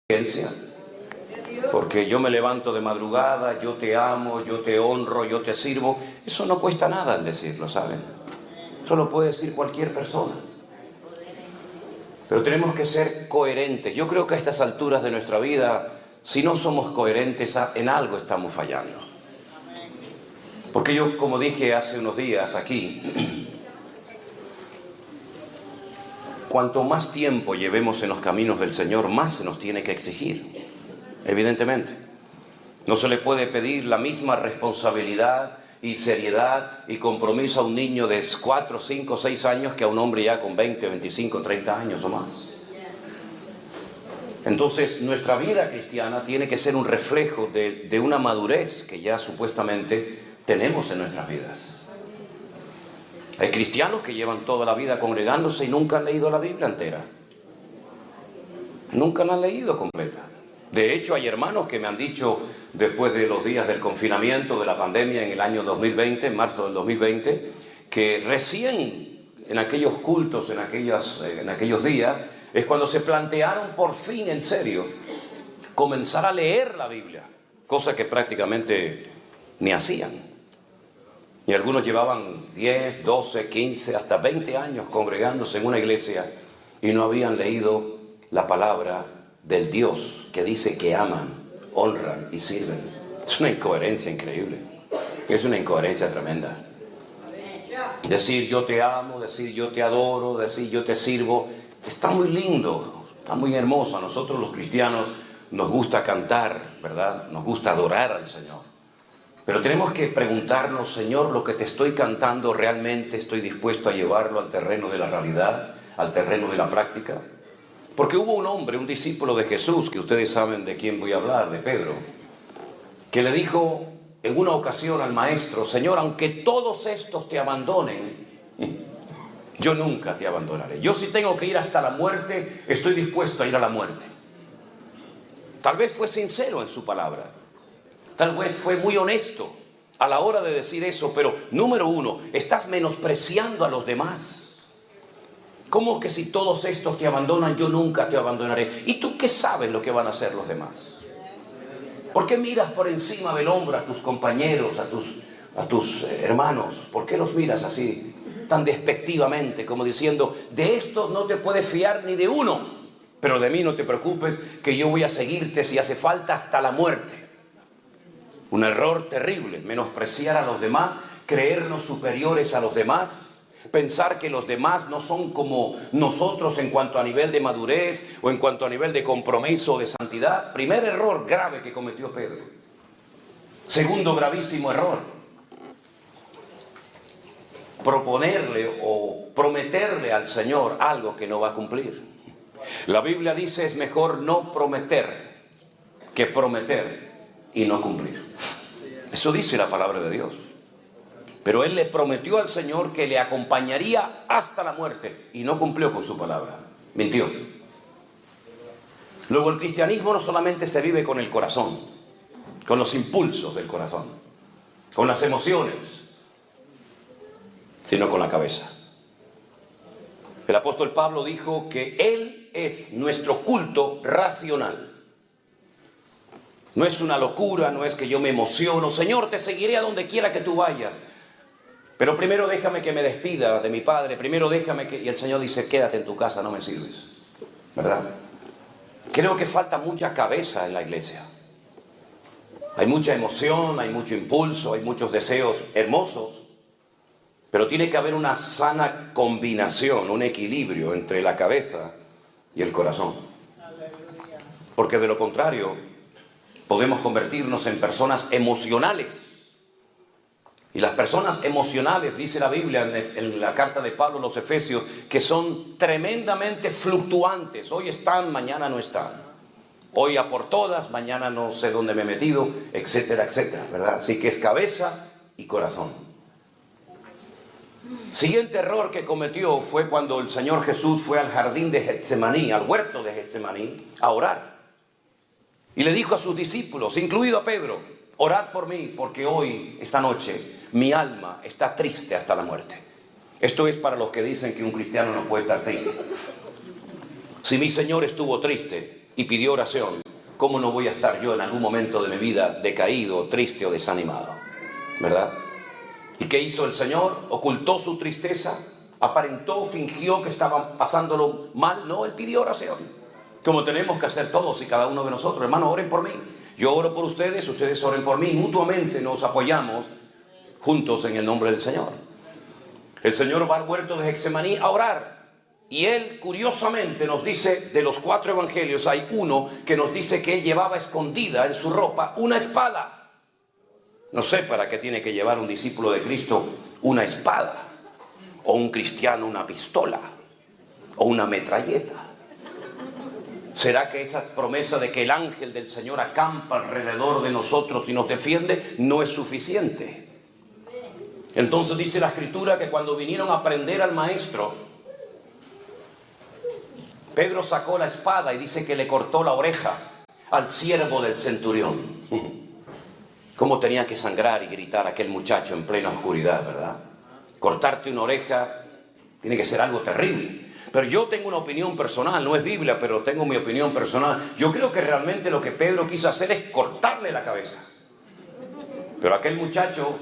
conciencia, porque yo me levanto de madrugada, yo te amo, yo te honro, yo te sirvo. Eso no cuesta nada al decirlo, ¿saben? Eso lo puede decir cualquier persona. Pero tenemos que ser coherentes. Yo creo que a estas alturas de nuestra vida, si no somos coherentes, en algo estamos fallando. Porque yo, como dije hace unos días aquí, cuanto más tiempo llevemos en los caminos del Señor, más se nos tiene que exigir, evidentemente. No se le puede pedir la misma responsabilidad y seriedad y compromiso a un niño de 4, 5, 6 años que a un hombre ya con 20, 25, 30 años o más. Entonces, nuestra vida cristiana tiene que ser un reflejo de una madurez que ya supuestamente tenemos en nuestras vidas. Hay cristianos que llevan toda la vida congregándose y nunca han leído la Biblia entera. Nunca la han leído completa. De hecho, hay hermanos que me han dicho, después de los días del confinamiento, de la pandemia en el año 2020, en marzo del 2020, que recién en aquellos cultos, en aquellos días, es cuando se plantearon por fin, en serio, comenzar a leer la Biblia, cosa que prácticamente ni hacían. Y algunos llevaban 10, 12, 15, hasta 20 años congregándose en una iglesia y no habían leído la palabra del Dios que dice que aman, honran y sirven. Es una incoherencia increíble. Es una incoherencia tremenda. Decir yo te amo, decir yo te adoro, decir yo te sirvo, está muy lindo, está muy hermoso. A nosotros los cristianos nos gusta cantar, ¿verdad? Nos gusta adorar al Señor. Pero tenemos que preguntarnos, Señor, lo que te estoy cantando, ¿realmente estoy dispuesto a llevarlo al terreno de la realidad, al terreno de la práctica? Porque hubo un hombre, un discípulo de Jesús, que ustedes saben de quién voy a hablar, de Pedro, que le dijo en una ocasión al maestro, Señor, aunque todos estos te abandonen, yo nunca te abandonaré. Yo si tengo que ir hasta la muerte, estoy dispuesto a ir a la muerte. Tal vez fue sincero en su palabra. Tal vez fue muy honesto a la hora de decir eso, pero número uno, estás menospreciando a los demás. ¿Cómo que si todos estos te abandonan, yo nunca te abandonaré? ¿Y tú qué sabes lo que van a hacer los demás? ¿Por qué miras por encima del hombro a tus compañeros, a tus hermanos? ¿Por qué los miras así, tan despectivamente, como diciendo, de estos no te puedes fiar ni de uno, pero de mí no te preocupes, que yo voy a seguirte si hace falta hasta la muerte? Un error terrible, menospreciar a los demás, creernos superiores a los demás, pensar que los demás no son como nosotros en cuanto a nivel de madurez o en cuanto a nivel de compromiso o de santidad. Primer error grave que cometió Pedro. Segundo gravísimo error, proponerle o prometerle al Señor algo que no va a cumplir. La Biblia dice es mejor no prometer que prometer y no cumplir. Eso dice la palabra de Dios. Pero él le prometió al Señor que le acompañaría hasta la muerte y no cumplió con su palabra. Mintió. Luego, el cristianismo no solamente se vive con el corazón, con los impulsos del corazón, con las emociones, sino con la cabeza. El apóstol Pablo dijo que él es nuestro culto racional. No es una locura, no es que yo me emociono. Señor, te seguiré a donde quiera que tú vayas. Pero primero déjame que me despida de mi padre. Primero déjame que... Y el Señor dice, quédate en tu casa, no me sirves. ¿Verdad? Creo que falta mucha cabeza en la iglesia. Hay mucha emoción, hay mucho impulso, hay muchos deseos hermosos. Pero tiene que haber una sana combinación, un equilibrio entre la cabeza y el corazón. Porque de lo contrario, podemos convertirnos en personas emocionales. Y las personas emocionales, dice la Biblia en la carta de Pablo a los Efesios, que son tremendamente fluctuantes. Hoy están, mañana no están. Hoy a por todas, mañana no sé dónde me he metido, etcétera, etcétera, ¿verdad? Así que es cabeza y corazón. Siguiente error que cometió fue cuando el Señor Jesús fue al jardín de Getsemaní, al huerto de Getsemaní, a orar. Y le dijo a sus discípulos, incluido a Pedro, orad por mí, porque hoy, esta noche, mi alma está triste hasta la muerte. Esto es para los que dicen que un cristiano no puede estar triste. Si mi Señor estuvo triste, y pidió oración, ¿cómo no voy a estar yo en algún momento de mi vida decaído, triste o desanimado? ¿Verdad? ¿Y qué hizo el Señor? ¿Ocultó su tristeza? ¿Aparentó, fingió que estaba pasándolo mal? No, Él pidió oración, como tenemos que hacer todos y cada uno de nosotros. Hermanos, oren por mí, yo oro por ustedes, ustedes oren por mí, mutuamente nos apoyamos juntos en el nombre del Señor. El Señor va al huerto de Getsemaní a orar. Y Él, curiosamente, nos dice, de los 4 evangelios, hay uno que nos dice que Él llevaba escondida en su ropa una espada. No sé para qué tiene que llevar un discípulo de Cristo una espada, o un cristiano una pistola, o una metralleta. ¿Será que esa promesa de que el ángel del Señor acampa alrededor de nosotros y nos defiende no es suficiente? Entonces dice la Escritura que cuando vinieron a prender al maestro, Pedro sacó la espada y dice que le cortó la oreja al siervo del centurión. ¿Cómo tenía que sangrar y gritar aquel muchacho en plena oscuridad, verdad? Cortarte una oreja tiene que ser algo terrible. Pero yo tengo una opinión personal, no es Biblia, pero tengo mi opinión personal. Yo creo que realmente lo que Pedro quiso hacer es cortarle la cabeza. Pero aquel muchacho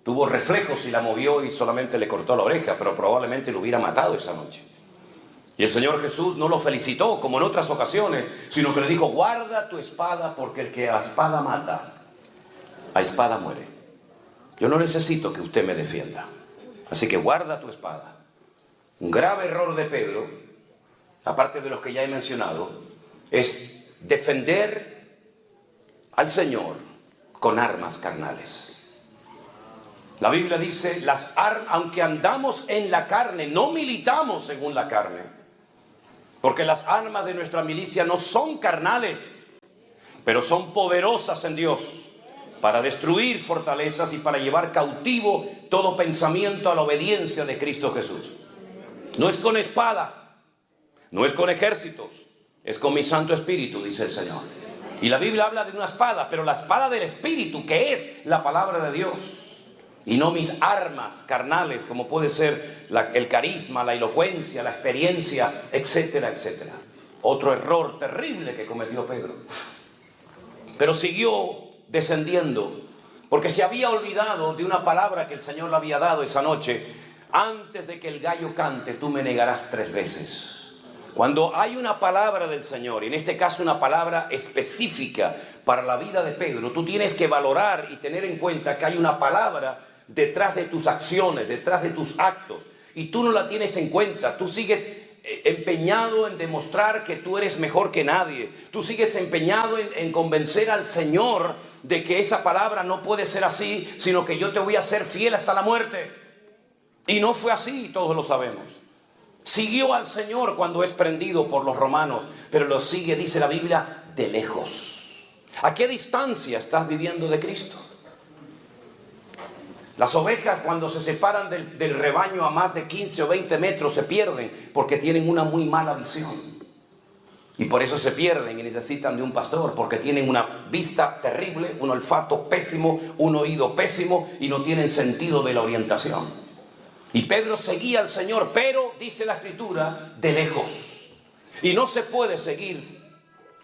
tuvo reflejos y la movió y solamente le cortó la oreja, pero probablemente lo hubiera matado esa noche. Y el Señor Jesús no lo felicitó como en otras ocasiones, sino que le dijo, guarda tu espada, porque el que a espada mata, a espada muere. Yo no necesito que usted me defienda, así que guarda tu espada. Un grave error de Pedro, aparte de los que ya he mencionado, es defender al Señor con armas carnales. La Biblia dice, aunque andamos en la carne, no militamos según la carne, porque las armas de nuestra milicia no son carnales, pero son poderosas en Dios para destruir fortalezas y para llevar cautivo todo pensamiento a la obediencia de Cristo Jesús. No es con espada, no es con ejércitos, es con mi Santo Espíritu, dice el Señor. Y la Biblia habla de una espada, pero la espada del Espíritu, que es la palabra de Dios. Y no mis armas carnales, como puede ser el carisma, la elocuencia, la experiencia, etcétera, etcétera. Otro error terrible que cometió Pedro. Pero siguió descendiendo, porque se había olvidado de una palabra que el Señor le había dado esa noche. Antes de que el gallo cante, tú me negarás 3 veces. Cuando hay una palabra del Señor, y en este caso una palabra específica para la vida de Pedro, tú tienes que valorar y tener en cuenta que hay una palabra detrás de tus acciones, detrás de tus actos, y tú no la tienes en cuenta. Tú sigues empeñado en demostrar que tú eres mejor que nadie. Tú sigues empeñado en convencer al Señor de que esa palabra no puede ser así, sino que yo te voy a ser fiel hasta la muerte. Y no fue así, todos lo sabemos. Siguió al Señor cuando es prendido por los romanos, pero lo sigue, dice la Biblia, de lejos. ¿A qué distancia estás viviendo de Cristo? Las ovejas, cuando se separan del rebaño a más de 15 o 20 metros, se pierden porque tienen una muy mala visión. Y por eso se pierden y necesitan de un pastor, porque tienen una vista terrible, un olfato pésimo, un oído pésimo y no tienen sentido de la orientación. Y Pedro seguía al Señor, pero, dice la Escritura, de lejos. Y no se puede seguir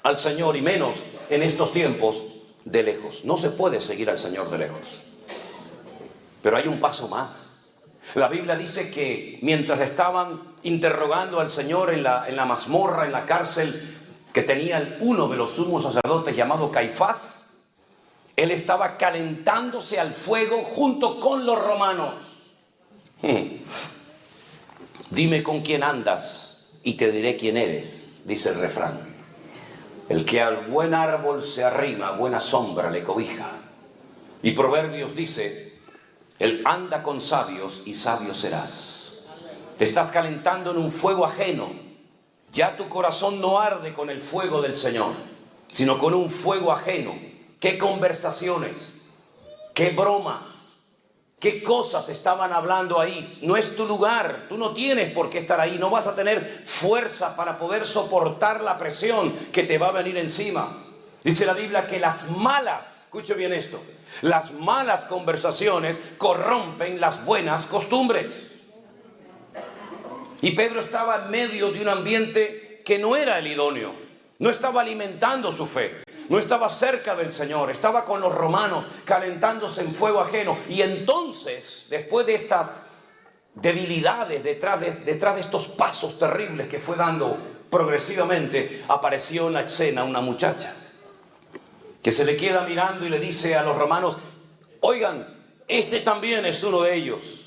al Señor, y menos en estos tiempos, de lejos. No se puede seguir al Señor de lejos. Pero hay un paso más. La Biblia dice que mientras estaban interrogando al Señor en la mazmorra, en la cárcel que tenía uno de los sumos sacerdotes llamado Caifás, él estaba calentándose al fuego junto con los romanos. Dime con quién andas y te diré quién eres, dice el refrán. El que al buen árbol se arrima, buena sombra le cobija. Y Proverbios dice, él anda con sabios y sabio serás. Te estás calentando en un fuego ajeno. Ya tu corazón no arde con el fuego del Señor, sino con un fuego ajeno. ¿Qué conversaciones? ¿Qué bromas? ¿Qué cosas estaban hablando ahí? No es tu lugar, tú no tienes por qué estar ahí, no vas a tener fuerza para poder soportar la presión que te va a venir encima. Dice la Biblia que las malas, escuche bien esto, las malas conversaciones corrompen las buenas costumbres. Y Pedro estaba en medio de un ambiente que no era el idóneo. no estaba alimentando su fe, no estaba cerca del Señor, estaba con los romanos calentándose en fuego ajeno. Y entonces, después de estas debilidades, detrás de estos pasos terribles que fue dando progresivamente, apareció en la escena una muchacha que se le queda mirando y le dice a los romanos: oigan, este también es uno de ellos.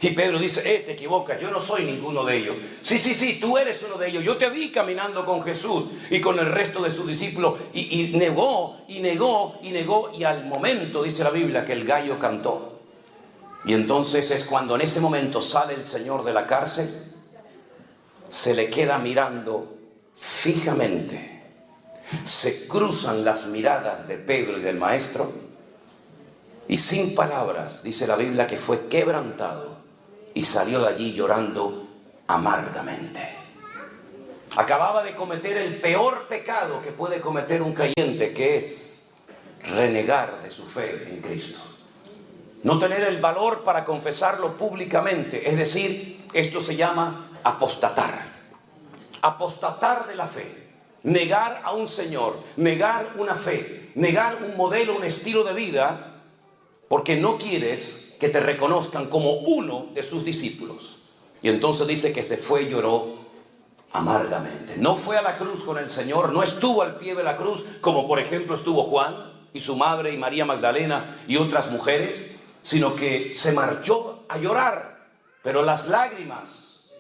Y Pedro dice: te equivocas, yo no soy ninguno de ellos. Sí, tú eres uno de ellos. Yo te vi caminando con Jesús y con el resto de sus discípulos. Y negó, y al momento, dice la Biblia, que el gallo cantó. Y entonces es cuando en ese momento sale el Señor de la cárcel, se le queda mirando fijamente. Se cruzan las miradas de Pedro y del Maestro, y sin palabras, dice la Biblia, que fue quebrantado y salió de allí llorando amargamente. Acababa de cometer el peor pecado que puede cometer un creyente, que es renegar de su fe en Cristo. No tener el valor para confesarlo públicamente, es decir, esto se llama apostatar. Apostatar de la fe. Negar a un Señor, negar una fe, negar un modelo, un estilo de vida, porque no quieres que te reconozcan como uno de sus discípulos. Y entonces dice que se fue y lloró amargamente. No fue a la cruz con el Señor, no estuvo al pie de la cruz, como por ejemplo estuvo Juan y su madre y María Magdalena y otras mujeres, sino que se marchó a llorar. Pero las lágrimas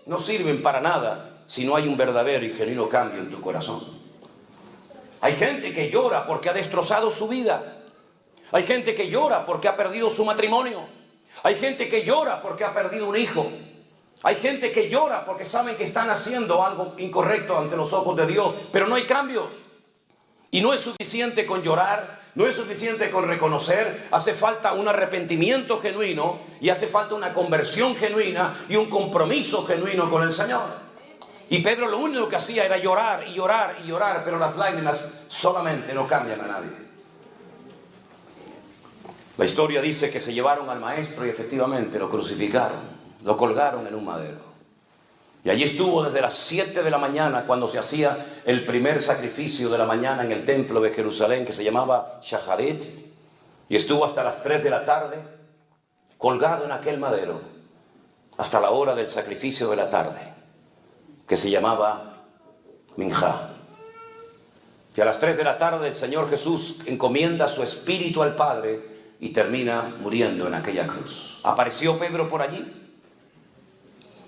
no sirven para nada si no hay un verdadero y genuino cambio en tu corazón. Hay gente que llora porque ha destrozado su vida. Hay gente que llora porque ha perdido su matrimonio. Hay gente que llora porque ha perdido un hijo. Hay gente que llora porque saben que están haciendo algo incorrecto ante los ojos de Dios, pero no hay cambios. Y no es suficiente con llorar, no es suficiente con reconocer, hace falta un arrepentimiento genuino y hace falta una conversión genuina y un compromiso genuino con el Señor. Y Pedro lo único que hacía era llorar y llorar y llorar, pero las lágrimas solamente no cambian a nadie. La historia dice que se llevaron al Maestro y efectivamente lo crucificaron, lo colgaron en un madero. Y allí estuvo desde las 7 de la mañana, cuando se hacía el primer sacrificio de la mañana en el templo de Jerusalén, que se llamaba Shacharit, y estuvo hasta las 3 de la tarde, colgado en aquel madero, hasta la hora del sacrificio de la tarde, que se llamaba Minjá. Y a las 3 de la tarde el Señor Jesús encomienda su espíritu al Padre y termina muriendo en aquella cruz. ¿Apareció Pedro por allí?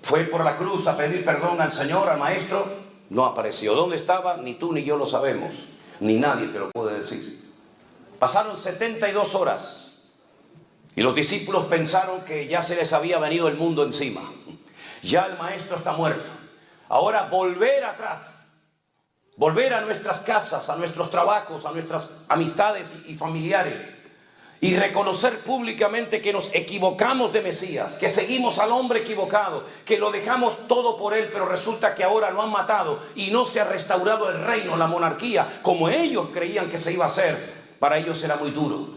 ¿Fue por la cruz a pedir perdón al Señor, al Maestro? No apareció. ¿Dónde estaba? Ni tú ni yo lo sabemos. Ni nadie te lo puede decir. Pasaron 72 horas y los discípulos pensaron que ya se les había venido el mundo encima. Ya el Maestro está muerto. Ahora volver atrás, volver a nuestras casas, a nuestros trabajos, a nuestras amistades y familiares, y reconocer públicamente que nos equivocamos de Mesías, que seguimos al hombre equivocado, que lo dejamos todo por él, pero resulta que ahora lo han matado y no se ha restaurado el reino, la monarquía, como ellos creían que se iba a hacer. Para ellos era muy duro.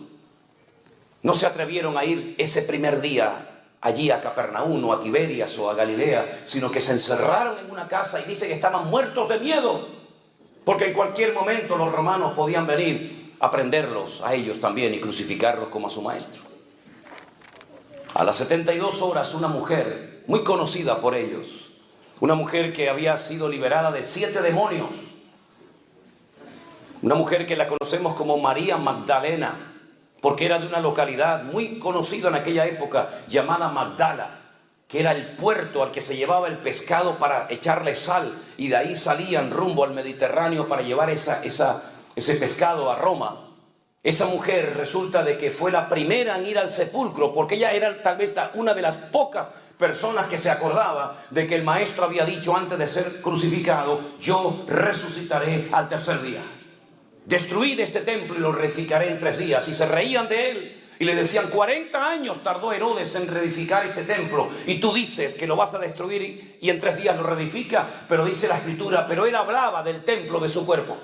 No se atrevieron a ir ese primer día allí a Capernaum o a Tiberias o a Galilea, sino que se encerraron en una casa y dice que estaban muertos de miedo, porque en cualquier momento los romanos podían venir a prenderlos a ellos también y crucificarlos como a su Maestro. A las 72 horas una mujer muy conocida por ellos, una mujer que había sido liberada de 7 demonios, una mujer que la conocemos como María Magdalena, porque era de una localidad muy conocida en aquella época llamada Magdala, que era el puerto al que se llevaba el pescado para echarle sal, y de ahí salían rumbo al Mediterráneo para llevar ese pescado a Roma. Esa mujer resulta de que fue la primera en ir al sepulcro, porque ella era tal vez una de las pocas personas que se acordaba de que el Maestro había dicho antes de ser crucificado: yo resucitaré al tercer día. Destruid este templo y lo reedificaré en 3 días. Y se reían de él y le decían: 40 años tardó Herodes en reedificar este templo y tú dices que lo vas a destruir y en 3 días lo reedifica. Pero dice la Escritura, pero él hablaba del templo de su cuerpo.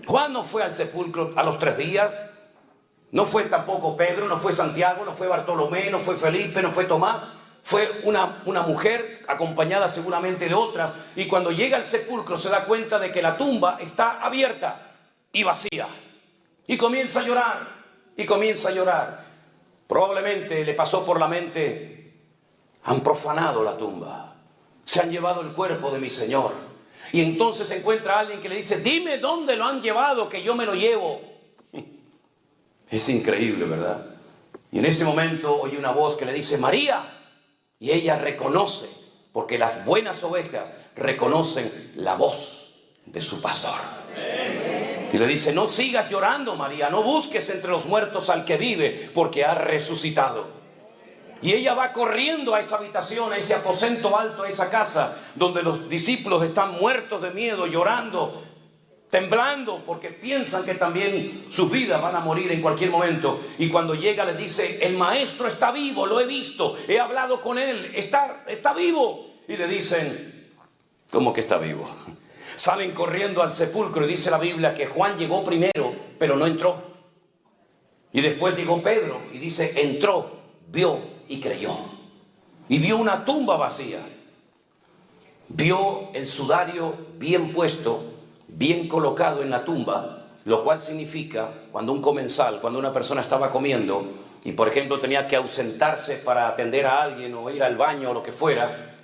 Juan no fue al sepulcro a los 3 días, no fue tampoco Pedro, no fue Santiago, no fue Bartolomé, no fue Felipe, no fue Tomás. Fue una mujer acompañada seguramente de otras, y cuando llega al sepulcro se da cuenta de que la tumba está abierta y vacía. Y comienza a llorar, y comienza a llorar. Probablemente le pasó por la mente: han profanado la tumba, se han llevado el cuerpo de mi Señor. Y entonces encuentra a alguien que le dice: dime dónde lo han llevado, que yo me lo llevo. Es increíble, ¿verdad? Y en ese momento oye una voz que le dice: María. Y ella reconoce, porque las buenas ovejas reconocen la voz de su pastor. Y le dice: no sigas llorando, María, no busques entre los muertos al que vive, porque ha resucitado. Y ella va corriendo a esa habitación, a ese aposento alto, a esa casa, donde los discípulos están muertos de miedo, llorando, temblando, porque piensan que también sus vidas van a morir en cualquier momento. Y cuando llega les dice: el maestro está vivo, lo he visto, he hablado con él, está vivo. Y le dicen: ¿cómo que está vivo? Salen corriendo al sepulcro y dice la Biblia que Juan llegó primero, pero no entró. Y después llegó Pedro y dice: entró, vio y creyó. Y vio una tumba vacía. Vio el sudario bien puesto, bien colocado en la tumba, lo cual significa, cuando un comensal, cuando una persona estaba comiendo y por ejemplo tenía que ausentarse para atender a alguien o ir al baño o lo que fuera,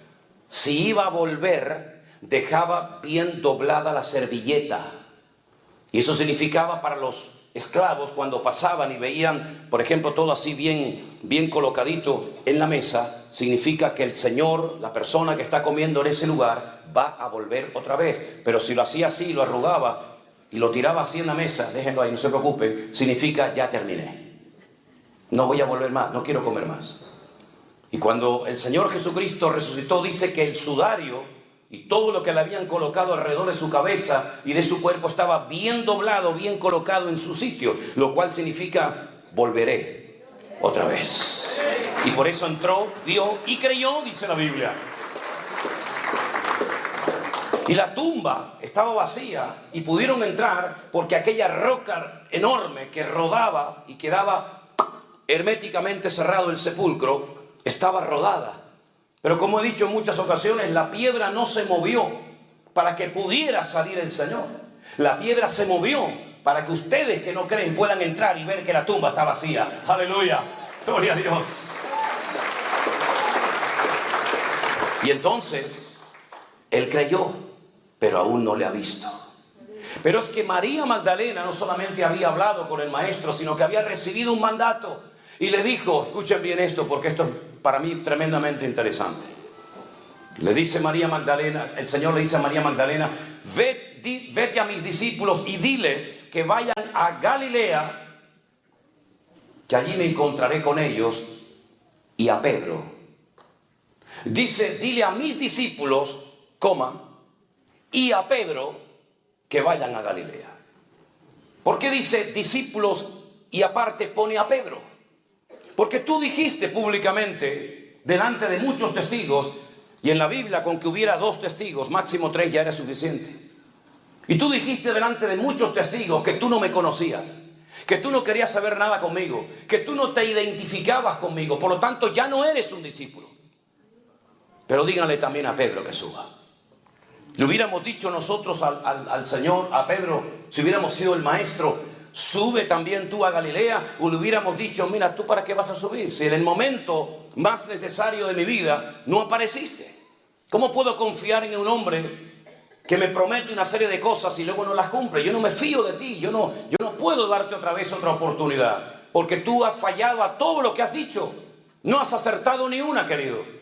si iba a volver, dejaba bien doblada la servilleta. Y eso significaba para los esclavos, cuando pasaban y veían, por ejemplo, todo así bien colocadito en la mesa, significa que el Señor, la persona que está comiendo en ese lugar, va a volver otra vez. Pero si lo hacía así, lo arrugaba y lo tiraba así en la mesa, déjenlo ahí, no se preocupen, significa: ya terminé, no voy a volver más, no quiero comer más. Y cuando el Señor Jesucristo resucitó, dice que el sudario y todo lo que le habían colocado alrededor de su cabeza y de su cuerpo estaba bien doblado, bien colocado en su sitio, lo cual significa: volveré otra vez. Y por eso entró, vio y creyó, dice la Biblia. Y la tumba estaba vacía y pudieron entrar porque aquella roca enorme que rodaba y quedaba herméticamente cerrado el sepulcro estaba rodada. Pero como he dicho en muchas ocasiones, la piedra no se movió para que pudiera salir el Señor. La piedra se movió para que ustedes que no creen puedan entrar y ver que la tumba está vacía. ¡Aleluya! ¡Gloria a Dios! Y entonces, él creyó, pero aún no le ha visto. Pero es que María Magdalena no solamente había hablado con el maestro, sino que había recibido un mandato. Y le dijo, escuchen bien esto, porque esto es para mí tremendamente interesante. Le dice María Magdalena, el Señor le dice a María Magdalena: vete a mis discípulos y diles que vayan a Galilea, que allí me encontraré con ellos, y a Pedro. Dice: dile a mis discípulos, y a Pedro, que vayan a Galilea. ¿Por qué dice discípulos y aparte pone a Pedro? Porque tú dijiste públicamente, delante de muchos testigos, y en la Biblia con que hubiera 2 testigos, máximo 3 ya era suficiente. Y tú dijiste delante de muchos testigos que tú no me conocías, que tú no querías saber nada conmigo, que tú no te identificabas conmigo, por lo tanto ya no eres un discípulo. Pero díganle también a Pedro que suba. Le hubiéramos dicho nosotros al Señor, a Pedro, si hubiéramos sido el maestro: sube también tú a Galilea. O le hubiéramos dicho: mira, ¿tú para qué vas a subir? Si en el momento más necesario de mi vida no apareciste. ¿Cómo puedo confiar en un hombre que me promete una serie de cosas y luego no las cumple? Yo no me fío de ti, yo no puedo darte otra vez otra oportunidad, porque tú has fallado a todo lo que has dicho. No has acertado ni una, querido.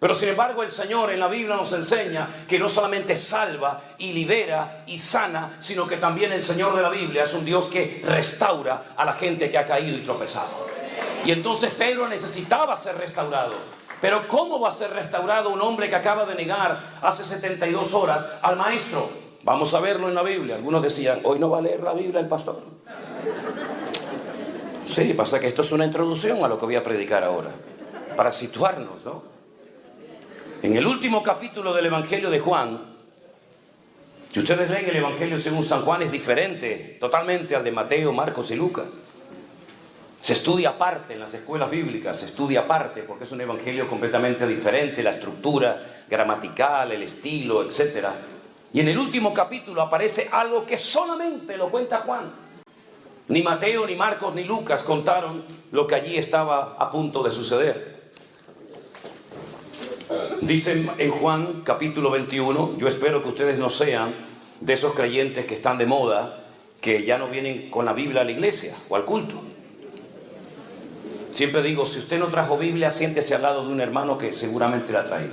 Pero sin embargo el Señor en la Biblia nos enseña que no solamente salva y libera y sana, sino que también el Señor de la Biblia es un Dios que restaura a la gente que ha caído y tropezado. Y entonces Pedro necesitaba ser restaurado. Pero ¿cómo va a ser restaurado un hombre que acaba de negar hace 72 horas al maestro? Vamos a verlo en la Biblia. Algunos decían: hoy no va a leer la Biblia el pastor. Sí, pasa que esto es una introducción a lo que voy a predicar ahora, para situarnos, ¿no? En el último capítulo del Evangelio de Juan, si ustedes leen el Evangelio según San Juan, es diferente totalmente al de Mateo, Marcos y Lucas. Se estudia aparte en las escuelas bíblicas, se estudia aparte porque es un evangelio completamente diferente, la estructura gramatical, el estilo, etc. Y en el último capítulo aparece algo que solamente lo cuenta Juan. Ni Mateo, ni Marcos, ni Lucas contaron lo que allí estaba a punto de suceder. Dice en Juan capítulo 21, yo espero que ustedes no sean de esos creyentes que están de moda, que ya no vienen con la Biblia a la iglesia o al culto. Siempre digo, si usted no trajo Biblia, siéntese al lado de un hermano que seguramente la ha traído.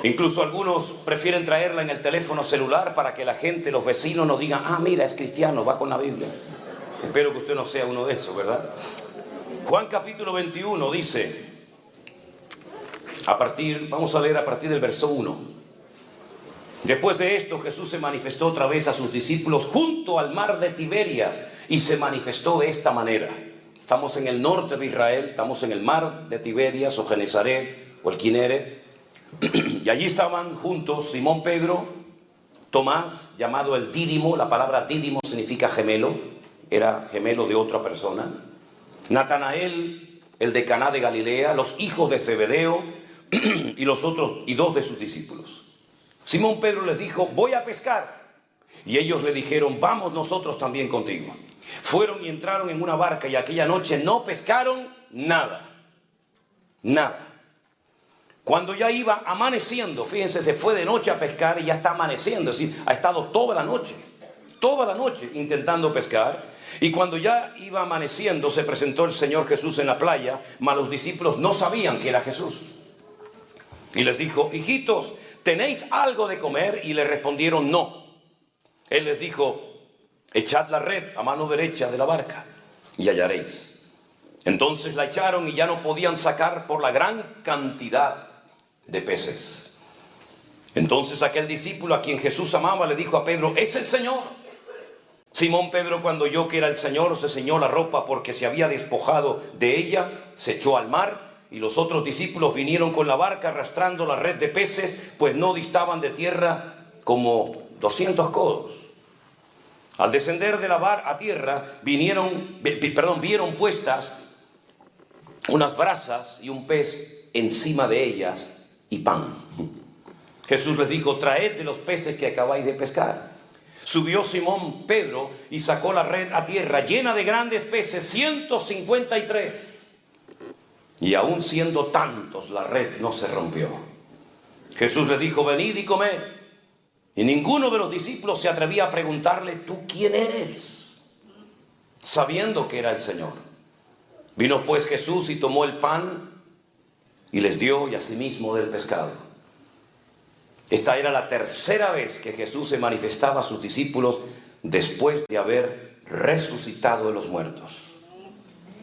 Incluso algunos prefieren traerla en el teléfono celular para que la gente, los vecinos, nos digan, ah, mira, es cristiano, va con la Biblia. Espero que usted no sea uno de esos, ¿verdad? Juan capítulo 21 dice, vamos a leer a partir del verso 1. Después de esto, Jesús se manifestó otra vez a sus discípulos junto al mar de Tiberias y se manifestó de esta manera. Estamos en el norte de Israel, estamos en el mar de Tiberias o Genesaret o el Kineret. Y allí estaban juntos Simón Pedro, Tomás, llamado el Dídimo, la palabra Dídimo significa gemelo, era gemelo de otra persona. Natanael, el de Caná de Galilea, los hijos de Zebedeo y dos de sus discípulos. Simón Pedro les dijo, voy a pescar. Y ellos le dijeron, vamos nosotros también contigo. Fueron y entraron en una barca y aquella noche no pescaron nada. Nada. Cuando ya iba amaneciendo, fíjense, se fue de noche a pescar y ya está amaneciendo. Es decir, ha estado toda la noche intentando pescar. Y cuando ya iba amaneciendo, se presentó el Señor Jesús en la playa, mas los discípulos no sabían que era Jesús. Y les dijo, hijitos, ¿tenéis algo de comer? Y le respondieron, no. Él les dijo, echad la red a mano derecha de la barca y hallaréis. Entonces la echaron y ya no podían sacar por la gran cantidad de peces. Entonces aquel discípulo a quien Jesús amaba le dijo a Pedro, es el Señor. Simón Pedro, cuando oyó que era el Señor, se ciñó la ropa porque se había despojado de ella, se echó al mar. Y los otros discípulos vinieron con la barca arrastrando la red de peces, pues no distaban de tierra como 200 codos. Al descender de la barca a tierra, vieron puestas unas brasas y un pez encima de ellas y pan. Jesús les dijo, traed de los peces que acabáis de pescar. Subió Simón Pedro y sacó la red a tierra llena de grandes peces, 153. Y aún siendo tantos, la red no se rompió. Jesús les dijo, venid y comed. Y ninguno de los discípulos se atrevía a preguntarle, ¿tú quién eres? Sabiendo que era el Señor. Vino pues Jesús y tomó el pan y les dio, y asimismo del pescado. Esta era la tercera vez que Jesús se manifestaba a sus discípulos después de haber resucitado de los muertos.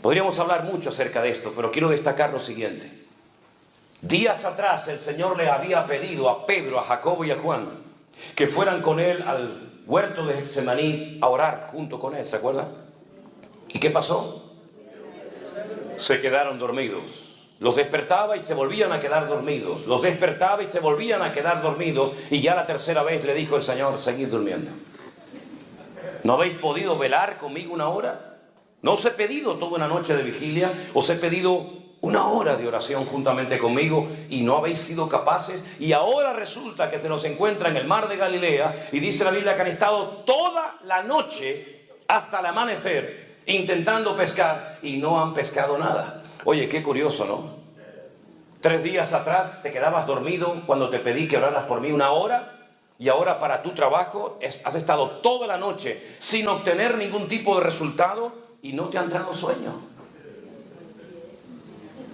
Podríamos hablar mucho acerca de esto, pero quiero destacar lo siguiente. Días atrás el Señor le había pedido a Pedro, a Jacobo y a Juan que fueran con él al huerto de Getsemaní a orar junto con él, ¿se acuerdan? ¿Y qué pasó? Se quedaron dormidos. Los despertaba y se volvían a quedar dormidos. Los despertaba y se volvían a quedar dormidos. Y ya la tercera vez le dijo el Señor, seguid durmiendo. ¿No habéis podido velar conmigo una hora? ¿No os he pedido toda una noche de vigilia? ¿Os he pedido una hora de oración juntamente conmigo y no habéis sido capaces? Y ahora resulta que se nos encuentra en el mar de Galilea y dice la Biblia que han estado toda la noche hasta el amanecer intentando pescar y no han pescado nada. Oye, qué curioso, ¿no? 3 días atrás te quedabas dormido cuando te pedí que oraras por mí una hora. Y ahora para tu trabajo has estado toda la noche sin obtener ningún tipo de resultado y no te ha entrado sueño.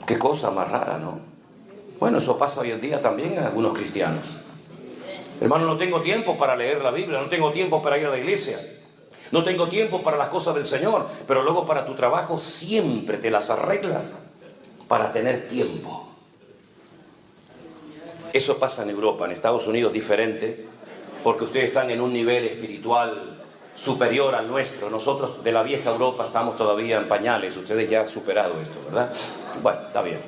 Qué cosa más rara, ¿no? Bueno, eso pasa hoy en día también a algunos cristianos. Hermano, no tengo tiempo para leer la Biblia, no tengo tiempo para ir a la iglesia, no tengo tiempo para las cosas del Señor, pero luego para tu trabajo siempre te las arreglas para tener tiempo. Eso pasa en Europa, en Estados Unidos diferente, porque ustedes están en un nivel espiritual superior al nuestro. Nosotros de la vieja Europa estamos todavía en pañales, ustedes ya han superado esto, ¿verdad? Bueno, está bien.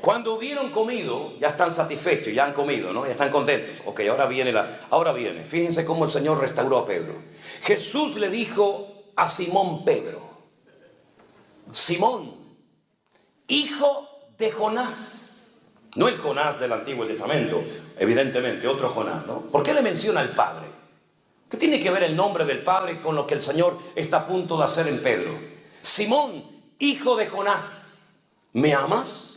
Cuando hubieron comido, ya están satisfechos, ya han comido, ¿no? Ya están contentos. Ok, ahora viene. Fíjense cómo el Señor restauró a Pedro. Jesús le dijo a Simón Pedro. Simón, hijo de Jonás. No el Jonás del Antiguo Testamento, evidentemente, otro Jonás, ¿no? ¿Por qué le menciona al Padre? ¿Qué tiene que ver el nombre del Padre con lo que el Señor está a punto de hacer en Pedro? Simón, hijo de Jonás, ¿me amas?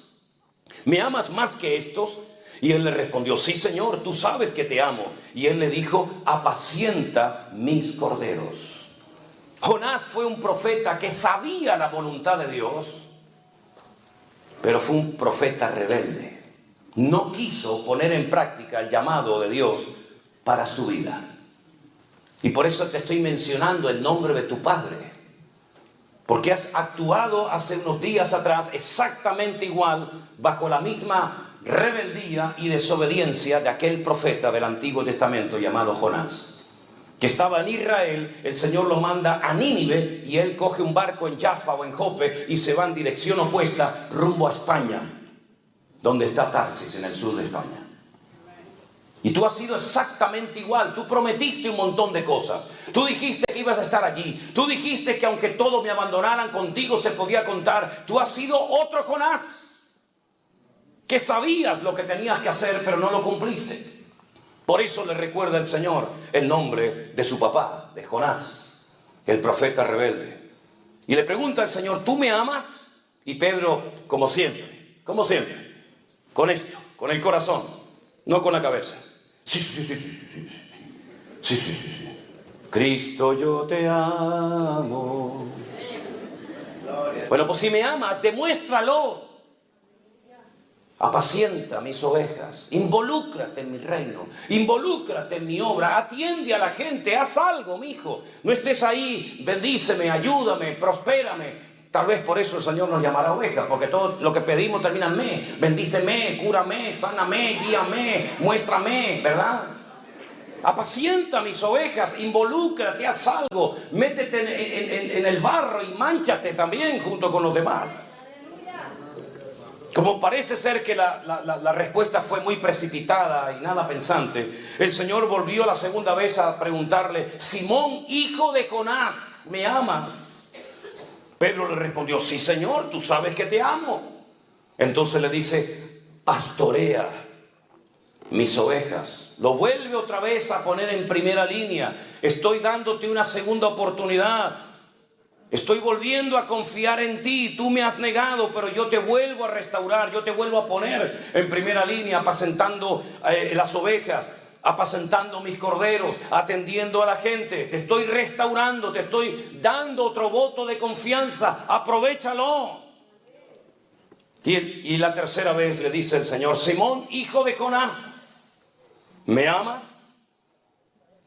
¿Me amas más que estos? Y él le respondió, sí, Señor, tú sabes que te amo. Y él le dijo, apacienta mis corderos. Jonás fue un profeta que sabía la voluntad de Dios, pero fue un profeta rebelde. No quiso poner en práctica el llamado de Dios para su vida. Y por eso te estoy mencionando el nombre de tu padre. Porque has actuado hace unos días atrás exactamente igual, bajo la misma rebeldía y desobediencia de aquel profeta del Antiguo Testamento llamado Jonás, que estaba en Israel. El Señor lo manda a Nínive y él coge un barco en Jaffa o en Jope y se va en dirección opuesta rumbo a España, donde está Tarsis, en el sur de España. Y tú has sido exactamente igual. Tú prometiste un montón de cosas. Tú dijiste que ibas a estar allí. Tú dijiste que aunque todos me abandonaran, contigo se podía contar. Tú has sido otro Jonás, que sabías lo que tenías que hacer, pero no lo cumpliste. Por eso le recuerda el Señor el nombre de su papá, de Jonás, el profeta rebelde. Y le pregunta al Señor, ¿tú me amas? Y Pedro, como siempre, con esto, con el corazón, no con la cabeza. Sí. Cristo, yo te amo. Bueno, pues si me amas, demuéstralo. Apacienta mis ovejas, involúcrate en mi reino, involúcrate en mi obra, atiende a la gente, haz algo, mijo. No estés ahí, bendíceme, ayúdame, prospérame. Tal vez por eso el Señor nos llamará ovejas, porque todo lo que pedimos termina en me. Bendíceme, cúrame, sáname, guíame, muéstrame, ¿verdad? Apacienta mis ovejas, involúcrate, haz algo, métete en el barro y mánchate también junto con los demás. Como parece ser que la respuesta fue muy precipitada y nada pensante, el Señor volvió la segunda vez a preguntarle, Simón, hijo de Jonás, ¿me amas? Pedro le respondió, sí, Señor, tú sabes que te amo. Entonces le dice, pastorea mis ovejas. Lo vuelve otra vez a poner en primera línea. Estoy dándote una segunda oportunidad. Estoy volviendo a confiar en ti. Tú me has negado, pero yo te vuelvo a restaurar. Yo te vuelvo a poner en primera línea, apacentando las ovejas, apacentando mis corderos, atendiendo a la gente. Te estoy restaurando, te estoy dando otro voto de confianza. Aprovechalo. Y la tercera vez le dice el Señor, Simón, hijo de Jonás, ¿me amas?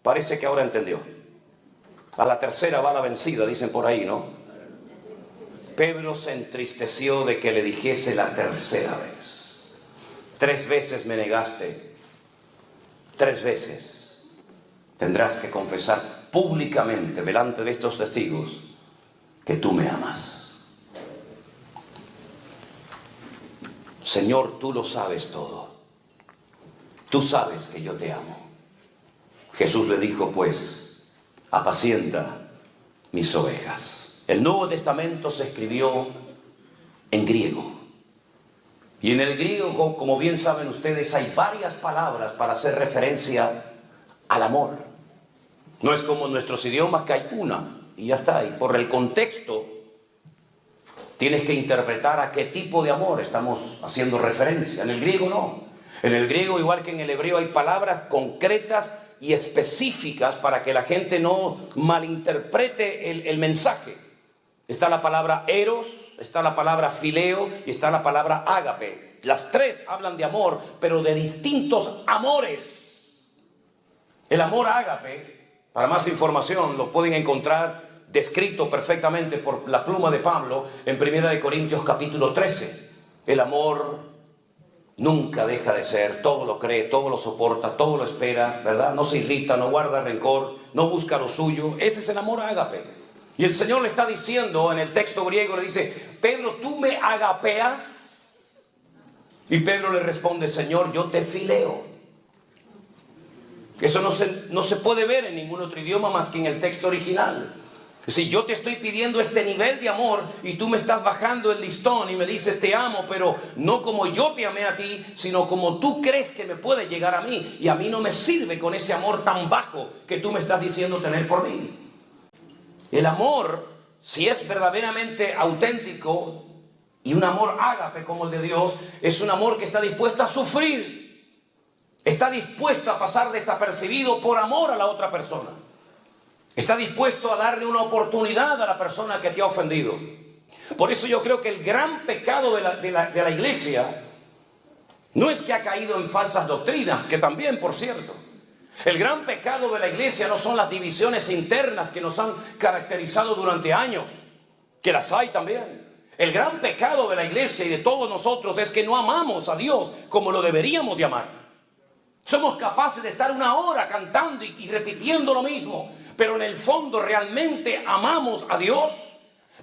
Parece que ahora entendió. A la tercera va la vencida, dicen por ahí, ¿no? Pedro se entristeció de que le dijese la tercera vez. 3 veces me negaste. 3 veces tendrás que confesar públicamente delante de estos testigos que tú me amas. Señor, tú lo sabes todo. Tú sabes que yo te amo. Jesús le dijo, pues, apacienta mis ovejas. El Nuevo Testamento se escribió en griego. Y en el griego, como bien saben ustedes, hay varias palabras para hacer referencia al amor. No es como en nuestros idiomas que hay una y ya está. Y por el contexto tienes que interpretar a qué tipo de amor estamos haciendo referencia. En el griego no. En el griego, igual que en el hebreo, hay palabras concretas y específicas para que la gente no malinterprete el mensaje. Está la palabra eros, está la palabra fileo y está la palabra ágape. Las 3 hablan de amor, pero de distintos amores. El amor ágape, para más información, lo pueden encontrar descrito perfectamente por la pluma de Pablo en 1 Corintios capítulo 13. El amor nunca deja de ser, todo lo cree, todo lo soporta, todo lo espera, ¿verdad? No se irrita, no guarda rencor, no busca lo suyo. Ese es el amor ágape. Y el Señor le está diciendo en el texto griego, le dice, Pedro, ¿tú me agapeas? Y Pedro le responde, Señor, yo te fileo. Eso no se puede ver en ningún otro idioma más que en el texto original. Si yo te estoy pidiendo este nivel de amor y tú me estás bajando el listón y me dices te amo, pero no como yo te amé a ti, sino como tú crees que me puede llegar a mí, y a mí no me sirve con ese amor tan bajo que tú me estás diciendo tener por mí. El amor, si es verdaderamente auténtico y un amor ágape como el de Dios, es un amor que está dispuesto a sufrir, está dispuesto a pasar desapercibido por amor a la otra persona. Está dispuesto a darle una oportunidad a la persona que te ha ofendido. Por eso yo creo que el gran pecado de la iglesia no es que ha caído en falsas doctrinas, que también, por cierto. El gran pecado de la iglesia no son las divisiones internas que nos han caracterizado durante años, que las hay también. El gran pecado de la iglesia y de todos nosotros es que no amamos a Dios como lo deberíamos de amar. Somos capaces de estar una hora cantando y repitiendo lo mismo, pero en el fondo realmente amamos a Dios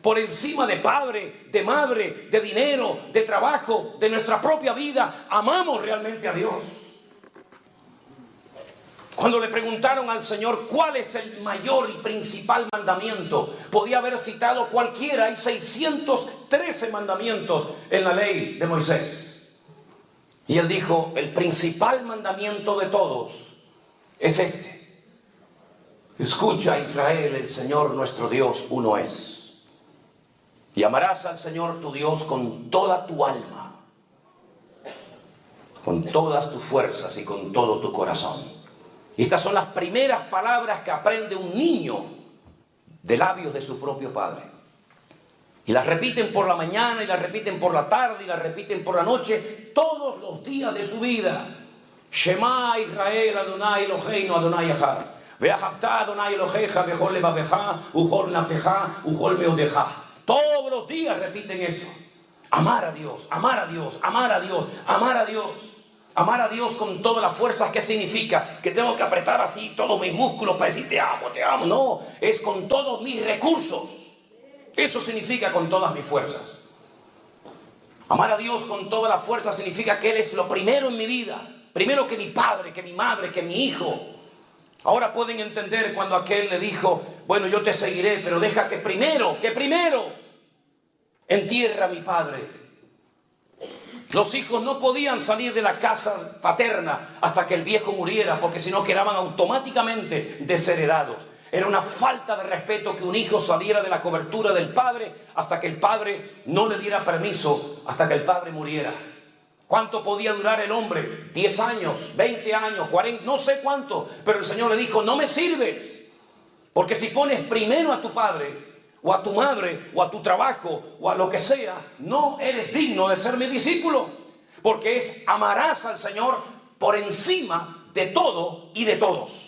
por encima de padre, de madre, de dinero, de trabajo, de nuestra propia vida. Amamos realmente a Dios. Cuando le preguntaron al Señor cuál es el mayor y principal mandamiento, podía haber citado cualquiera. Hay 613 mandamientos en la ley de Moisés. Y él dijo, el principal mandamiento de todos es este: escucha, Israel, el Señor nuestro Dios uno es. Y amarás al Señor tu Dios con toda tu alma, con todas tus fuerzas y con todo tu corazón. Y estas son las primeras palabras que aprende un niño de labios de su propio padre. Y las repiten por la mañana, y las repiten por la tarde, y las repiten por la noche, todos los días de su vida. Shema Israel, Adonai Eloheinu, Adonai Echad. Ve'ahavta Adonai Elohecha, bechol levavecha, uchol nafecha, uchol meodecha. Todos los días repiten esto. Amar a Dios, amar a Dios, amar a Dios, amar a Dios. Amar a Dios con todas las fuerzas. ¿Qué significa? Que tengo que apretar así todos mis músculos para decir te amo, te amo. No, es con todos mis recursos. Eso significa con todas mis fuerzas. Amar a Dios con toda la fuerza significa que Él es lo primero en mi vida. Primero que mi padre, que mi madre, que mi hijo. Ahora pueden entender cuando aquel le dijo, bueno, yo te seguiré, pero deja que primero entierre a mi padre. Los hijos no podían salir de la casa paterna hasta que el viejo muriera, porque si no quedaban automáticamente desheredados. Era una falta de respeto que un hijo saliera de la cobertura del padre hasta que el padre no le diera permiso, hasta que el padre muriera. ¿Cuánto podía durar el hombre? 10 años, 20 años, 40, no sé cuánto. Pero el Señor le dijo, no me sirves. Porque si pones primero a tu padre, o a tu madre, o a tu trabajo, o a lo que sea, no eres digno de ser mi discípulo. Porque es amarás al Señor por encima de todo y de todos.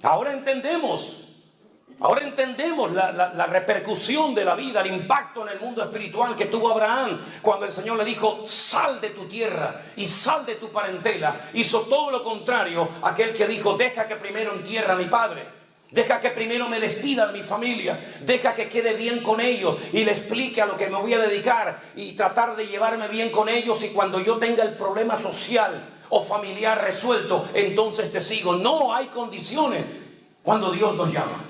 Ahora entendemos la repercusión de la vida, el impacto en el mundo espiritual que tuvo Abraham cuando el Señor le dijo, sal de tu tierra y sal de tu parentela. Hizo todo lo contrario a aquel que dijo, deja que primero entierre a mi padre. Deja que primero me despida de mi familia. Deja que quede bien con ellos y le explique a lo que me voy a dedicar y tratar de llevarme bien con ellos, y cuando yo tenga el problema social o familiar resuelto, entonces te sigo. No hay condiciones cuando Dios nos llama.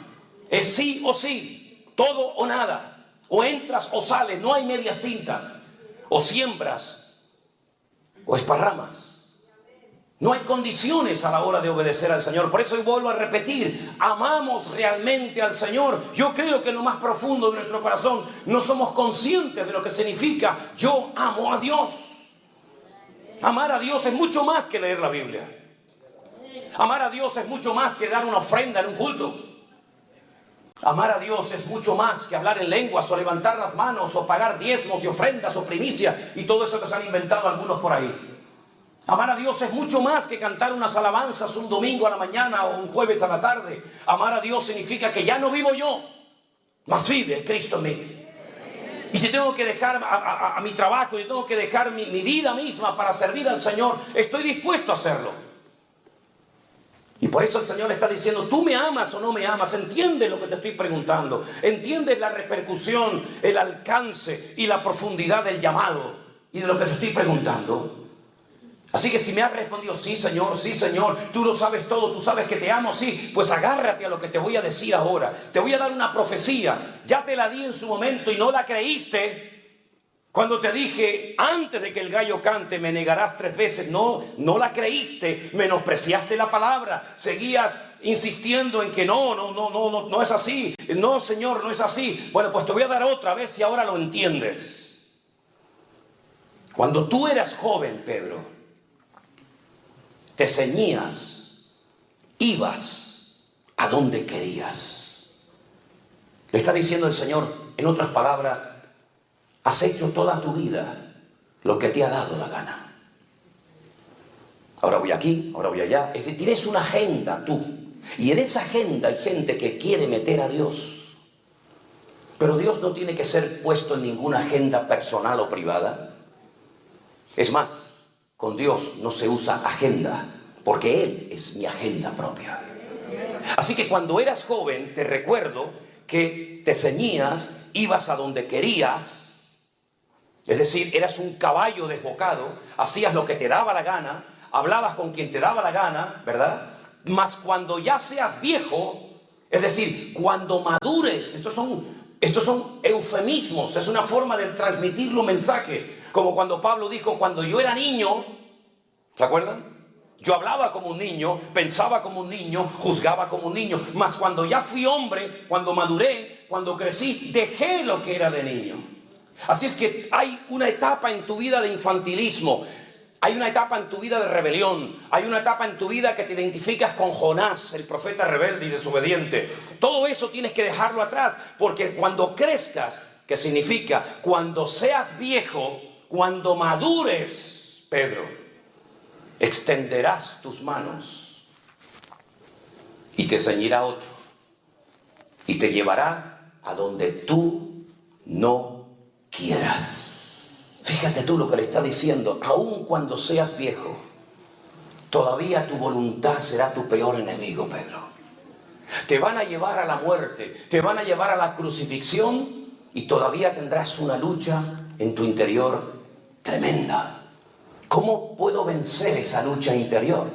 Es sí o sí, todo o nada. O entras o sales, no hay medias tintas. O siembras o esparramas. No hay condiciones a la hora de obedecer al Señor. Por eso hoy vuelvo a repetir, amamos realmente al Señor. Yo creo que en lo más profundo de nuestro corazón no somos conscientes de lo que significa yo amo a Dios. Amar a Dios es mucho más que leer la Biblia. Amar a Dios es mucho más que dar una ofrenda en un culto. Amar a Dios es mucho más que hablar en lenguas o levantar las manos o pagar diezmos y ofrendas o primicias y todo eso que se han inventado algunos por ahí. Amar a Dios es mucho más que cantar unas alabanzas un domingo a la mañana o un jueves a la tarde. Amar a Dios significa que ya no vivo yo, mas vive Cristo en mí. Y si tengo que dejar a mi trabajo, y tengo que dejar mi vida misma para servir al Señor, estoy dispuesto a hacerlo. Y por eso el Señor está diciendo, ¿tú me amas o no me amas? ¿Entiendes lo que te estoy preguntando? ¿Entiendes la repercusión, el alcance y la profundidad del llamado y de lo que te estoy preguntando? Así que si me has respondido, sí Señor, tú lo sabes todo, tú sabes que te amo, sí, pues agárrate a lo que te voy a decir ahora. Te voy a dar una profecía, ya te la di en su momento y no la creíste. Cuando te dije, antes de que el gallo cante, me negarás 3 veces. No la creíste, menospreciaste la palabra, seguías insistiendo en que no es así. No, Señor, no es así. Bueno, pues te voy a dar otra vez si ahora lo entiendes. Cuando tú eras joven, Pedro, te ceñías, ibas a donde querías. Le está diciendo el Señor, en otras palabras, has hecho toda tu vida lo que te ha dado la gana. Ahora voy aquí, ahora voy allá. Es decir, tienes una agenda tú. Y en esa agenda hay gente que quiere meter a Dios. Pero Dios no tiene que ser puesto en ninguna agenda personal o privada. Es más, con Dios no se usa agenda, porque Él es mi agenda propia. Así que cuando eras joven, te recuerdo que te ceñías, ibas a donde querías. Es decir, eras un caballo desbocado, hacías lo que te daba la gana, hablabas con quien te daba la gana, ¿verdad? Mas cuando ya seas viejo, es decir, cuando madures, estos son eufemismos, es una forma de transmitir un mensaje. Como cuando Pablo dijo, cuando yo era niño, ¿se acuerdan? Yo hablaba como un niño, pensaba como un niño, juzgaba como un niño. Mas cuando ya fui hombre, cuando maduré, cuando crecí, dejé lo que era de niño. Así es que hay una etapa en tu vida de infantilismo. Hay una etapa en tu vida de rebelión. Hay una etapa en tu vida que te identificas con Jonás, el profeta rebelde y desobediente. Todo eso tienes que dejarlo atrás, porque cuando crezcas, ¿qué significa? Cuando seas viejo, cuando madures, Pedro, extenderás tus manos y te ceñirá otro y te llevará a donde tú no quieras. Fíjate tú lo que le está diciendo. Aun cuando seas viejo, todavía tu voluntad será tu peor enemigo, Pedro. Te van a llevar a la muerte, te van a llevar a la crucifixión y todavía tendrás una lucha en tu interior tremenda. ¿Cómo puedo vencer esa lucha interior?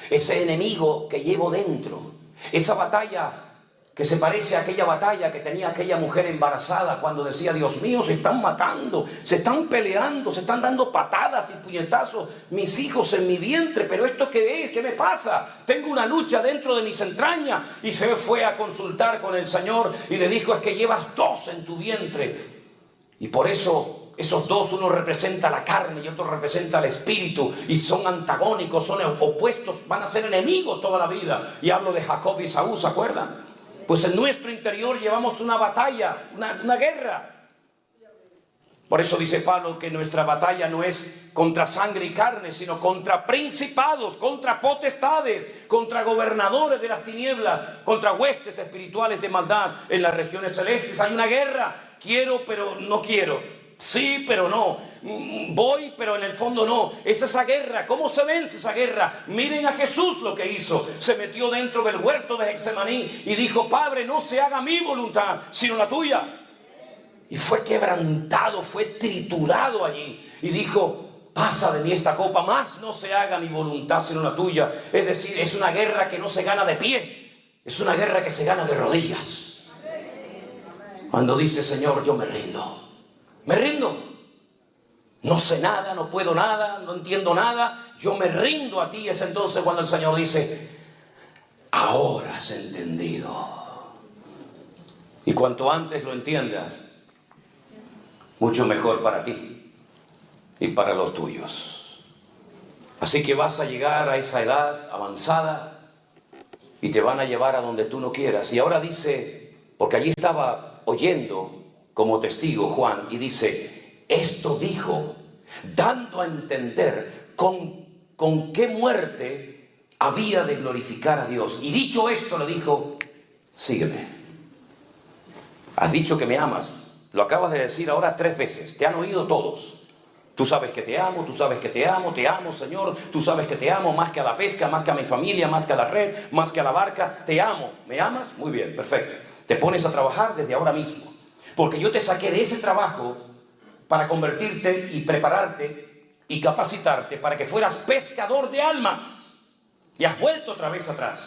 Ese enemigo que llevo dentro, esa batalla que se parece a aquella batalla que tenía aquella mujer embarazada cuando decía, Dios mío, se están matando, se están peleando, se están dando patadas y puñetazos mis hijos en mi vientre, pero ¿esto qué es? ¿Qué me pasa? Tengo una lucha dentro de mis entrañas. Y se fue a consultar con el Señor y le dijo, es que llevas 2 en tu vientre. Y por eso esos 2, uno representa la carne y otro representa el espíritu, y son antagónicos, son opuestos, van a ser enemigos toda la vida. Y hablo de Jacob y Esaú, ¿se acuerdan? Pues en nuestro interior llevamos una batalla, una guerra. Por eso dice Pablo que nuestra batalla no es contra sangre y carne, sino contra principados, contra potestades, contra gobernadores de las tinieblas, contra huestes espirituales de maldad en las regiones celestes. Hay una guerra. Quiero, pero no quiero. Sí, pero no. Voy, pero en el fondo no. Es esa guerra. ¿Cómo se vence esa guerra? Miren a Jesús lo que hizo. Se metió dentro del huerto de Getsemaní y dijo, Padre, no se haga mi voluntad, sino la tuya. Y fue quebrantado, fue triturado allí. Y dijo, pasa de mí esta copa, más no se haga mi voluntad, sino la tuya. Es decir, es una guerra que no se gana de pie. Es una guerra que se gana de rodillas. Cuando dice, Señor, yo me rindo. Me rindo. No sé nada, no puedo nada, no entiendo nada. Yo me rindo a ti. Es entonces cuando el Señor dice, ahora has entendido. Y cuanto antes lo entiendas, mucho mejor para ti y para los tuyos. Así que vas a llegar a esa edad avanzada y te van a llevar a donde tú no quieras. Y ahora dice, porque allí estaba oyendo como testigo Juan, y dice, esto dijo, dando a entender con qué muerte había de glorificar a Dios. Y dicho esto le dijo, sígueme. Has dicho que me amas. Lo acabas de decir ahora 3 veces. Te han oído todos. Tú sabes que te amo, tú sabes que te amo, Señor. Tú sabes que te amo más que a la pesca, más que a mi familia, más que a la red, más que a la barca. Te amo. ¿Me amas? Muy bien, perfecto. Te pones a trabajar desde ahora mismo. Porque yo te saqué de ese trabajo para convertirte y prepararte y capacitarte para que fueras pescador de almas. Y has vuelto otra vez atrás.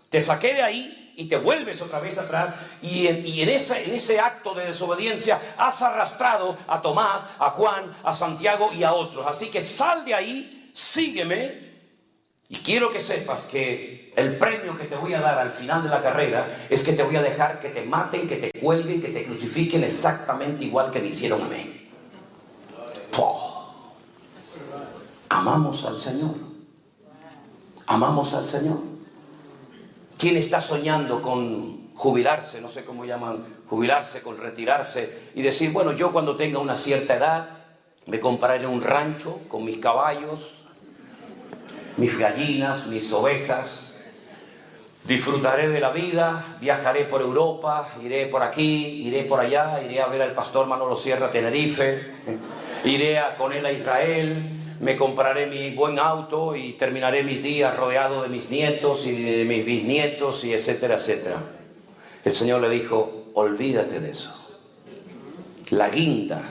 Te saqué de ahí y te vuelves otra vez atrás. Y en ese acto de desobediencia has arrastrado a Tomás, a Juan, a Santiago y a otros. Así que sal de ahí, sígueme. Y quiero que sepas que el premio que te voy a dar al final de la carrera es que te voy a dejar que te maten, que te cuelguen, que te crucifiquen exactamente igual que me hicieron a mí. ¡Poh! Amamos al Señor. Amamos al Señor. ¿Quién está soñando con jubilarse? No sé cómo llaman, jubilarse, con retirarse y decir, bueno, yo cuando tenga una cierta edad me compraré un rancho con mis caballos, mis gallinas, mis ovejas, disfrutaré de la vida, viajaré por Europa, iré por aquí, iré por allá, iré a ver al pastor Manolo Sierra a Tenerife, iré con él a Israel, me compraré mi buen auto y terminaré mis días rodeado de mis nietos y de mis bisnietos y etcétera, etcétera. El Señor le dijo, olvídate de eso. La guinda,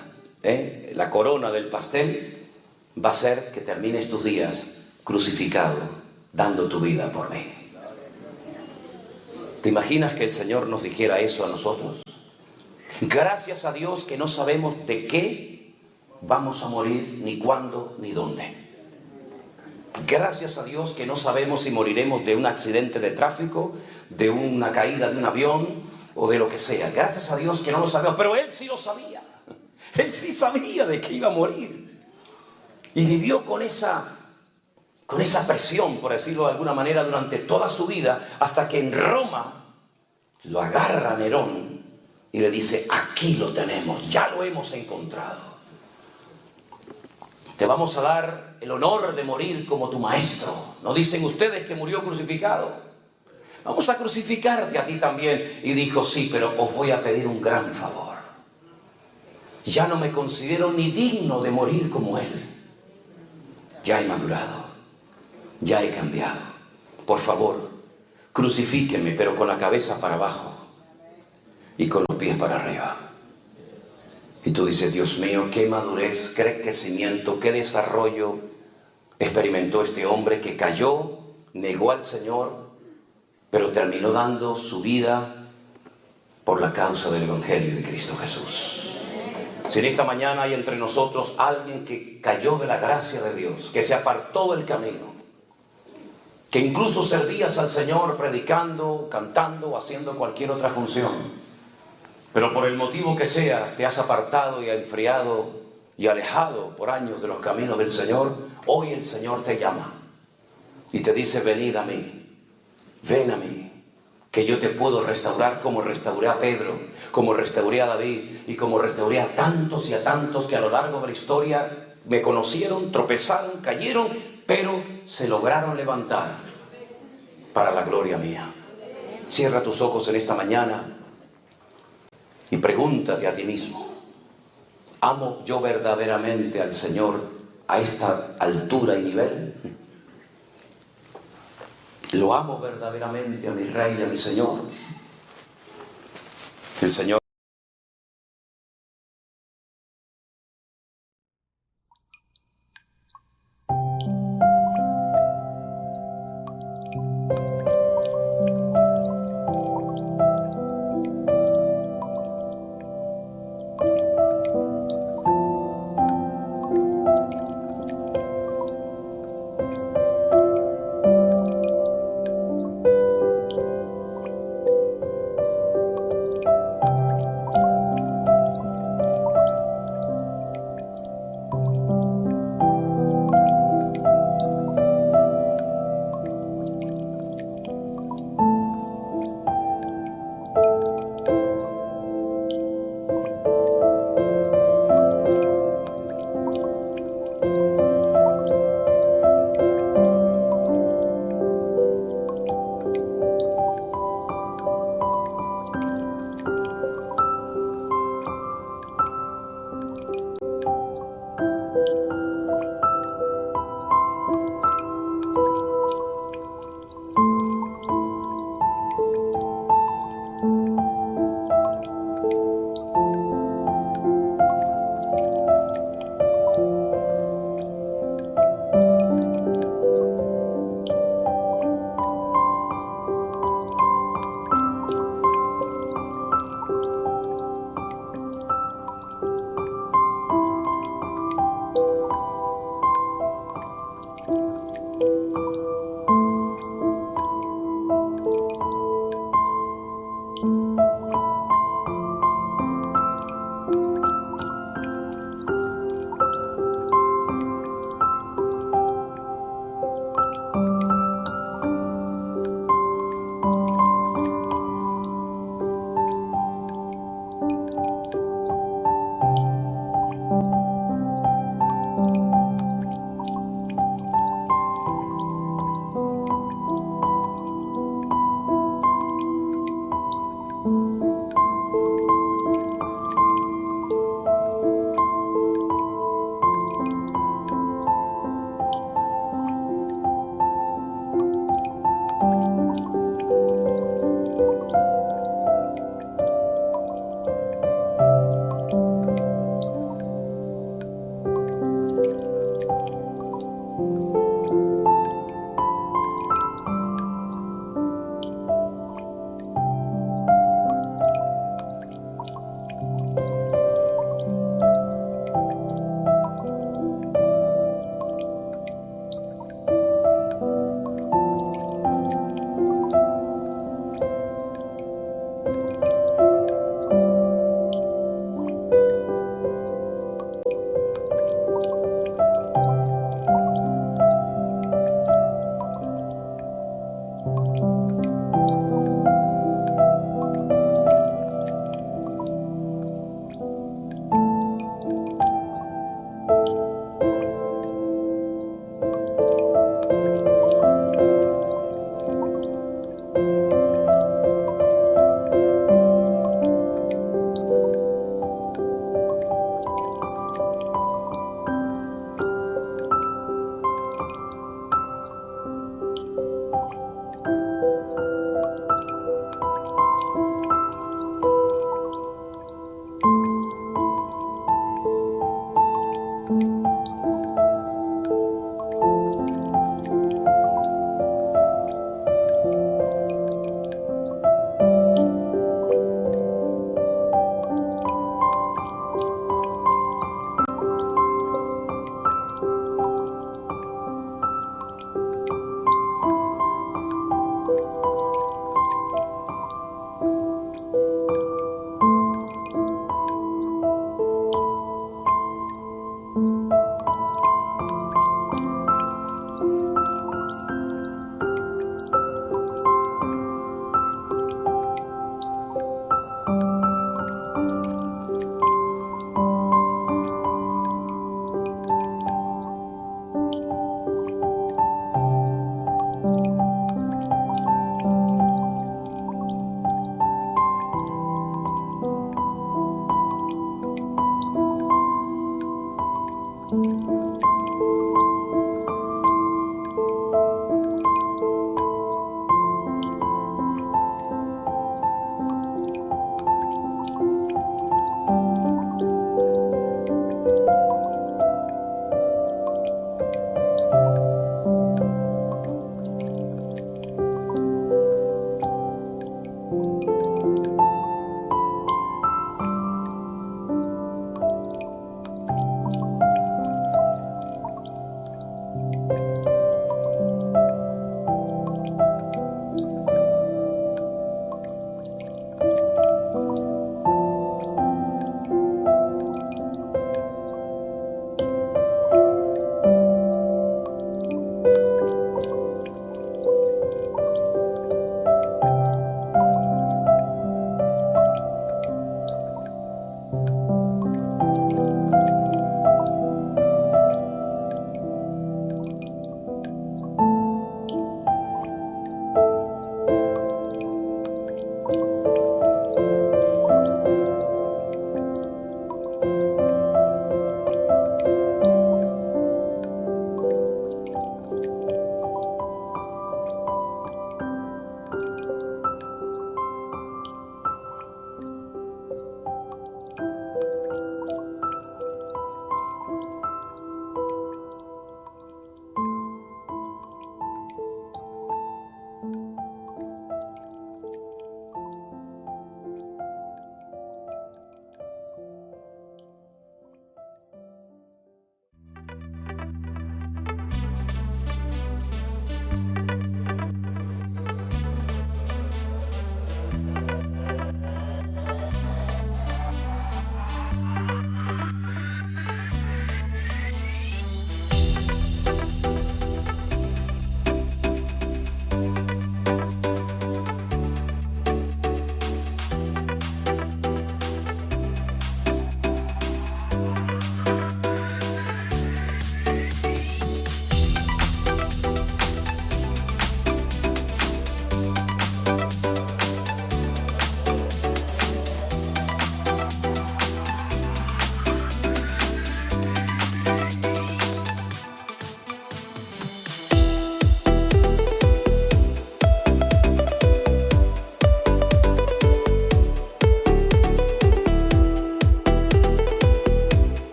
la corona del pastel va a ser que termines tus días crucificado, dando tu vida por mí. ¿Te imaginas que el Señor nos dijera eso a nosotros? Gracias a Dios que no sabemos de qué vamos a morir, ni cuándo, ni dónde. Gracias a Dios que no sabemos si moriremos de un accidente de tráfico, de una caída de un avión o de lo que sea. Gracias a Dios que no lo sabemos, pero Él sí lo sabía. Él sí sabía de que iba a morir. Y vivió con esa presión, por decirlo de alguna manera, durante toda su vida, hasta que en Roma lo agarra Nerón y le dice, aquí lo tenemos, ya lo hemos encontrado. Te vamos a dar el honor de morir como tu maestro. ¿No dicen ustedes que murió crucificado? Vamos a crucificarte a ti también. Y dijo, sí, pero os voy a pedir un gran favor. Ya no me considero ni digno de morir como él. Ya he madurado. Ya he cambiado. Por favor, crucifíqueme, pero con la cabeza para abajo y con los pies para arriba. Y tú dices, Dios mío, qué madurez, qué crecimiento, qué desarrollo experimentó este hombre que cayó, negó al Señor, pero terminó dando su vida por la causa del Evangelio de Cristo Jesús. Si en esta mañana hay entre nosotros alguien que cayó de la gracia de Dios, que se apartó del camino, que incluso servías al Señor predicando, cantando o haciendo cualquier otra función, pero por el motivo que sea te has apartado y enfriado y alejado por años de los caminos del Señor, hoy el Señor te llama y te dice, venid a mí, ven a mí, que yo te puedo restaurar como restauré a Pedro, como restauré a David y como restauré a tantos y a tantos que a lo largo de la historia me conocieron, tropezaron, cayeron, pero se lograron levantar para la gloria mía. Cierra tus ojos en esta mañana y pregúntate a ti mismo, ¿amo yo verdaderamente al Señor a esta altura y nivel? ¿Lo amo verdaderamente a mi Rey y a mi Señor? El Señor